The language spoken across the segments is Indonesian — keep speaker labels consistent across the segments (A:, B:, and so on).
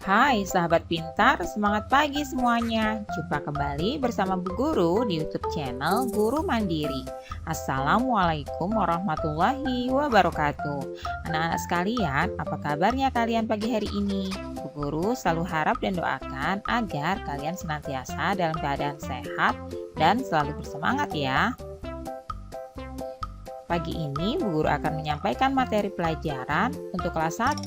A: Hai sahabat pintar, semangat pagi semuanya. Jumpa kembali bersama Bu Guru di YouTube channel Guru Mandiri. Assalamualaikum warahmatullahi wabarakatuh. Anak-anak sekalian, apa kabarnya kalian pagi hari ini? Bu Guru selalu harap dan doakan agar kalian senantiasa dalam keadaan sehat dan selalu bersemangat ya. Pagi ini Bu Guru akan menyampaikan materi pelajaran untuk kelas 1,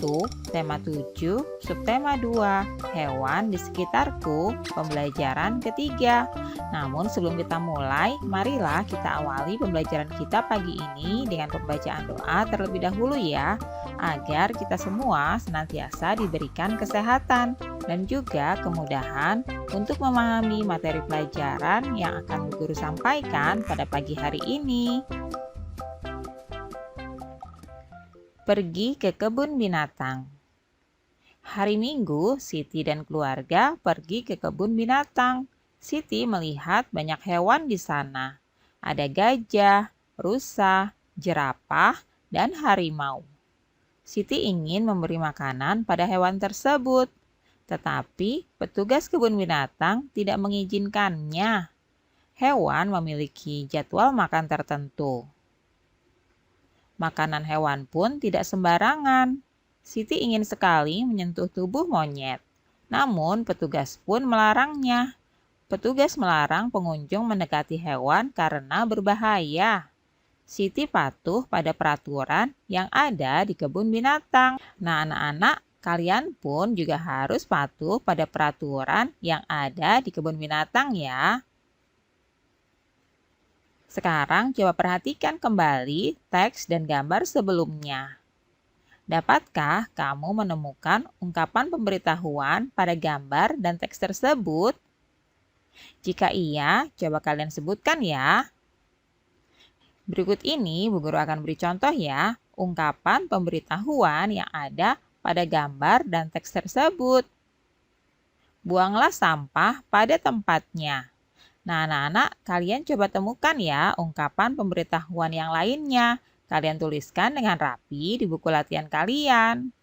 A: tema 7, subtema 2, hewan di sekitarku, pembelajaran ketiga. Namun sebelum kita mulai, marilah kita awali pembelajaran kita pagi ini dengan pembacaan doa terlebih dahulu ya, agar kita semua senantiasa diberikan kesehatan dan juga kemudahan untuk memahami materi pelajaran yang akan Bu Guru sampaikan pada pagi hari ini. Pergi ke kebun binatang. Hari Minggu, Siti dan keluarga pergi ke kebun binatang. Siti melihat banyak hewan di sana. Ada gajah, rusa, jerapah, dan harimau. Siti ingin memberi makanan pada hewan tersebut, tetapi petugas kebun binatang tidak mengizinkannya. Hewan memiliki jadwal makan tertentu. Makanan hewan pun tidak sembarangan. Siti ingin sekali menyentuh tubuh monyet. Namun petugas pun melarangnya. Petugas melarang pengunjung mendekati hewan karena berbahaya. Siti patuh pada peraturan yang ada di kebun binatang. Nah, anak-anak, kalian pun juga harus patuh pada peraturan yang ada di kebun binatang ya. Sekarang coba perhatikan kembali teks dan gambar sebelumnya. Dapatkah kamu menemukan ungkapan pemberitahuan pada gambar dan teks tersebut? Jika iya, coba kalian sebutkan ya. Berikut ini Bu Guru akan beri contoh ya, ungkapan pemberitahuan yang ada pada gambar dan teks tersebut. Buanglah sampah pada tempatnya. Nah, anak-anak, kalian coba temukan ya ungkapan pemberitahuan yang lainnya. Kalian tuliskan dengan rapi di buku latihan kalian.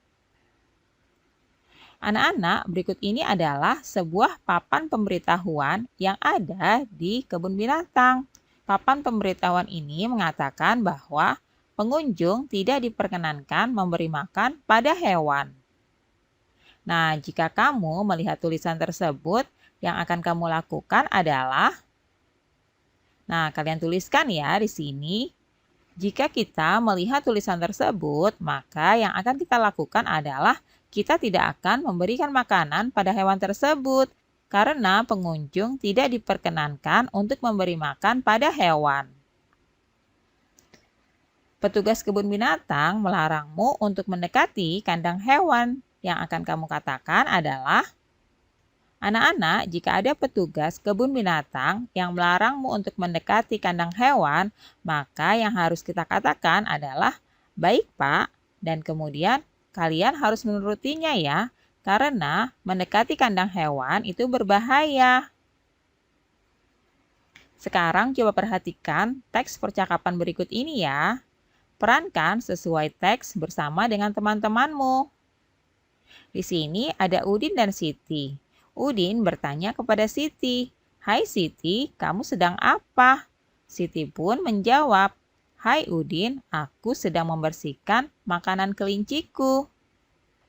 A: Anak-anak, berikut ini adalah sebuah papan pemberitahuan yang ada di kebun binatang. Papan pemberitahuan ini mengatakan bahwa pengunjung tidak diperkenankan memberi makan pada hewan. Nah, jika kamu melihat tulisan tersebut, yang akan kamu lakukan adalah, nah kalian tuliskan ya di sini. Jika kita melihat tulisan tersebut, maka yang akan kita lakukan adalah kita tidak akan memberikan makanan pada hewan tersebut karena pengunjung tidak diperkenankan untuk memberi makan pada hewan. Petugas kebun binatang melarangmu untuk mendekati kandang hewan. Yang akan kamu katakan adalah, anak-anak, jika ada petugas kebun binatang yang melarangmu untuk mendekati kandang hewan, maka yang harus kita katakan adalah, baik Pak, dan kemudian kalian harus menurutinya ya, karena mendekati kandang hewan itu berbahaya. Sekarang coba perhatikan teks percakapan berikut ini ya. Perankan sesuai teks bersama dengan teman-temanmu. Di sini ada Udin dan Siti. Udin bertanya kepada Siti, "Hai Siti, kamu sedang apa?" Siti pun menjawab, "Hai Udin, aku sedang membersihkan makanan kelinciku."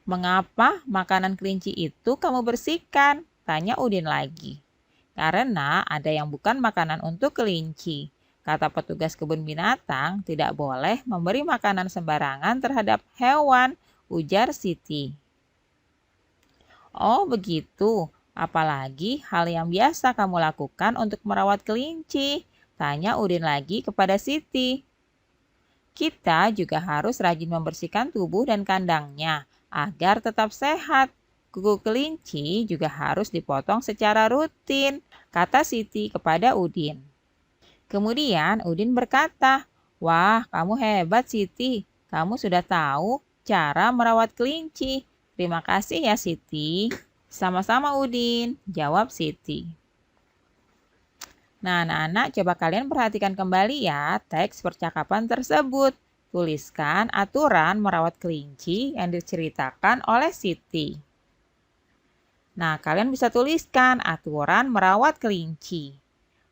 A: "Mengapa makanan kelinci itu kamu bersihkan?" tanya Udin lagi. "Karena ada yang bukan makanan untuk kelinci. Kata petugas kebun binatang, tidak boleh memberi makanan sembarangan terhadap hewan," ujar Siti. "Oh begitu, apalagi hal yang biasa kamu lakukan untuk merawat kelinci?" tanya Udin lagi kepada Siti. "Kita juga harus rajin membersihkan tubuh dan kandangnya agar tetap sehat. Kuku kelinci juga harus dipotong secara rutin," kata Siti kepada Udin. Kemudian Udin berkata, "Wah, kamu hebat Siti. Kamu sudah tahu cara merawat kelinci. Terima kasih ya Siti." "Sama-sama Udin," jawab Siti. Nah, anak-anak, coba kalian perhatikan kembali ya teks percakapan tersebut. Tuliskan aturan merawat kelinci yang diceritakan oleh Siti. Nah, kalian bisa tuliskan aturan merawat kelinci.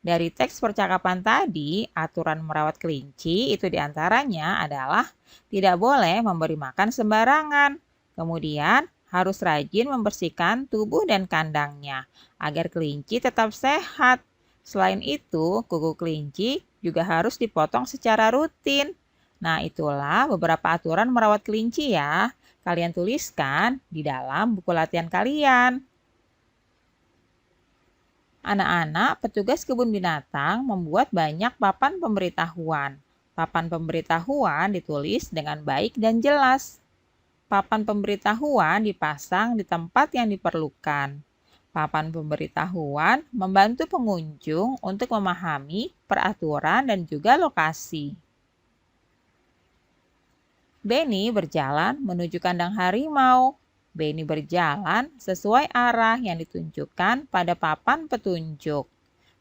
A: Dari teks percakapan tadi, aturan merawat kelinci itu diantaranya adalah tidak boleh memberi makan sembarangan. Kemudian, harus rajin membersihkan tubuh dan kandangnya agar kelinci tetap sehat. Selain itu, kuku kelinci juga harus dipotong secara rutin. Nah, itulah beberapa aturan merawat kelinci ya. Kalian tuliskan di dalam buku latihan kalian. Anak-anak petugas kebun binatang membuat banyak papan pemberitahuan. Papan pemberitahuan ditulis dengan baik dan jelas. Papan pemberitahuan dipasang di tempat yang diperlukan. Papan pemberitahuan membantu pengunjung untuk memahami peraturan dan juga lokasi. Benny berjalan menuju kandang harimau. Benny berjalan sesuai arah yang ditunjukkan pada papan petunjuk.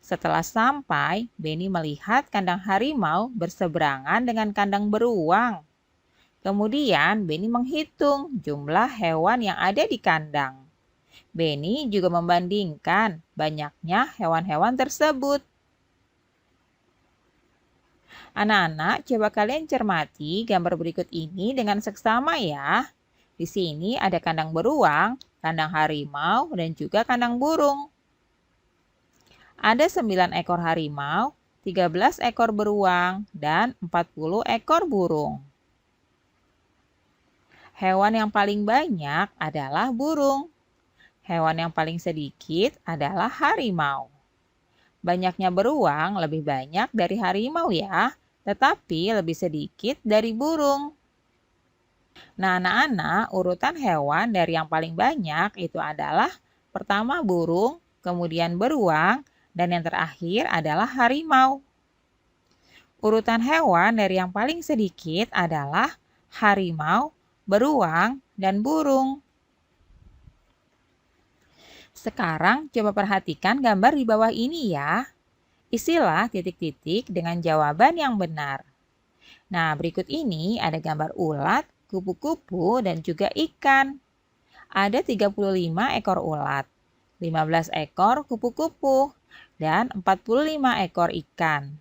A: Setelah sampai, Benny melihat kandang harimau berseberangan dengan kandang beruang. Kemudian, Benny menghitung jumlah hewan yang ada di kandang. Benny juga membandingkan banyaknya hewan-hewan tersebut. Anak-anak, coba kalian cermati gambar berikut ini dengan seksama ya. Di sini ada kandang beruang, kandang harimau, dan juga kandang burung. Ada 9 ekor harimau, 13 ekor beruang, dan 40 ekor burung. Hewan yang paling banyak adalah burung. Hewan yang paling sedikit adalah harimau. Banyaknya beruang lebih banyak dari harimau ya, tetapi lebih sedikit dari burung. Nah, anak-anak, urutan hewan dari yang paling banyak itu adalah pertama burung, kemudian beruang, dan yang terakhir adalah harimau. Urutan hewan dari yang paling sedikit adalah harimau, beruang, dan burung. Sekarang coba perhatikan gambar di bawah ini ya. Isilah titik-titik dengan jawaban yang benar. Nah, berikut ini ada gambar ulat, kupu-kupu, dan juga ikan. Ada 35 ekor ulat, 15 ekor kupu-kupu, dan 45 ekor ikan.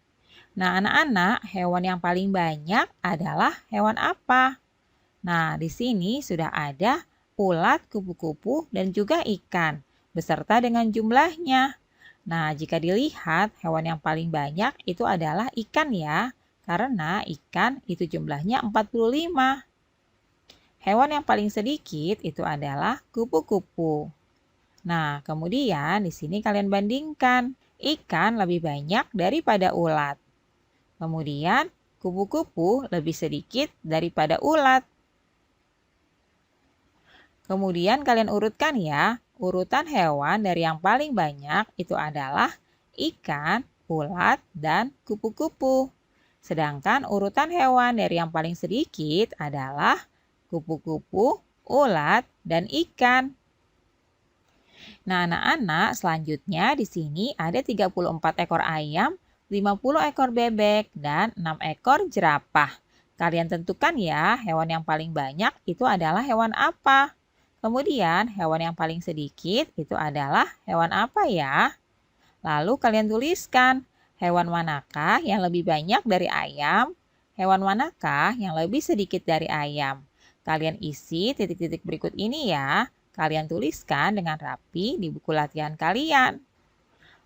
A: Nah, anak-anak, hewan yang paling banyak adalah hewan apa? Nah, di sini sudah ada ulat, kupu-kupu, dan juga ikan, beserta dengan jumlahnya. Nah, jika dilihat, hewan yang paling banyak itu adalah ikan ya, karena ikan itu jumlahnya 45. Hewan yang paling sedikit itu adalah kupu-kupu. Nah, kemudian di sini kalian bandingkan. Ikan lebih banyak daripada ulat. Kemudian, kupu-kupu lebih sedikit daripada ulat. Kemudian kalian urutkan ya. Urutan hewan dari yang paling banyak itu adalah ikan, ulat, dan kupu-kupu. Sedangkan urutan hewan dari yang paling sedikit adalah kupu-kupu, ulat, dan ikan. Nah, anak-anak, selanjutnya di sini ada 34 ekor ayam, 50 ekor bebek, dan 6 ekor jerapah. Kalian tentukan ya, hewan yang paling banyak itu adalah hewan apa? Kemudian, hewan yang paling sedikit itu adalah hewan apa ya? Lalu kalian tuliskan, hewan manakah yang lebih banyak dari ayam? Hewan manakah yang lebih sedikit dari ayam? Kalian isi titik-titik berikut ini ya. Kalian tuliskan dengan rapi di buku latihan kalian.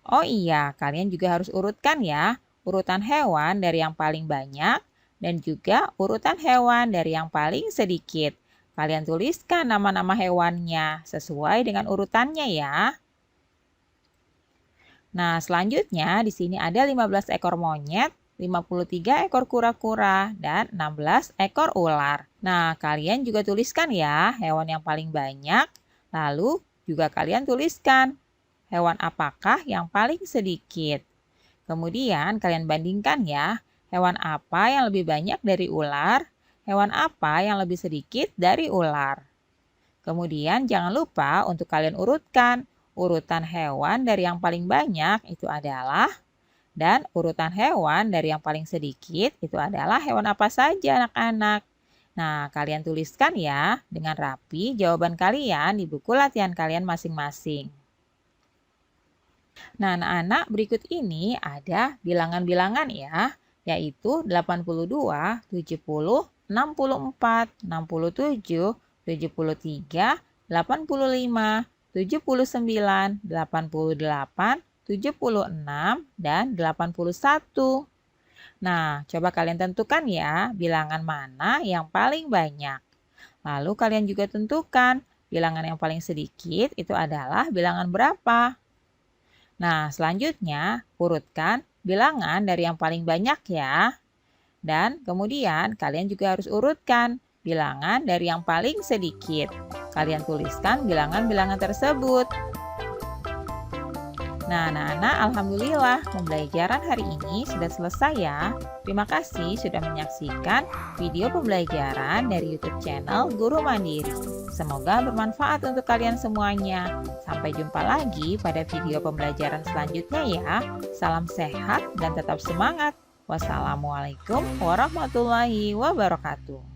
A: Oh iya, kalian juga harus urutkan ya. Urutan hewan dari yang paling banyak dan juga urutan hewan dari yang paling sedikit. Kalian tuliskan nama-nama hewannya sesuai dengan urutannya ya. Nah, selanjutnya di sini ada 15 ekor monyet, 53 ekor kura-kura, dan 16 ekor ular. Nah, kalian juga tuliskan ya hewan yang paling banyak. Lalu juga kalian tuliskan hewan apakah yang paling sedikit. Kemudian kalian bandingkan ya, hewan apa yang lebih banyak dari ular, hewan apa yang lebih sedikit dari ular. Kemudian jangan lupa untuk kalian urutkan. Urutan hewan dari yang paling banyak itu adalah, dan urutan hewan dari yang paling sedikit itu adalah hewan apa saja anak-anak. Nah, kalian tuliskan ya dengan rapi jawaban kalian di buku latihan kalian masing-masing. Nah, anak-anak, berikut ini ada bilangan-bilangan ya, yaitu 82, 70, 64, 67, 73, 85, 79, 88, 76, dan 81. Nah, coba kalian tentukan ya bilangan mana yang paling banyak. Lalu kalian juga tentukan bilangan yang paling sedikit itu adalah bilangan berapa. Nah, selanjutnya urutkan bilangan dari yang paling banyak ya. Dan kemudian kalian juga harus urutkan bilangan dari yang paling sedikit. Kalian tuliskan bilangan-bilangan tersebut. Nah, anak-anak, alhamdulillah pembelajaran hari ini sudah selesai ya. Terima kasih sudah menyaksikan video pembelajaran dari YouTube channel Guru Mandiri. Semoga bermanfaat untuk kalian semuanya. Sampai jumpa lagi pada video pembelajaran selanjutnya ya. Salam sehat dan tetap semangat. Wassalamualaikum warahmatullahi wabarakatuh.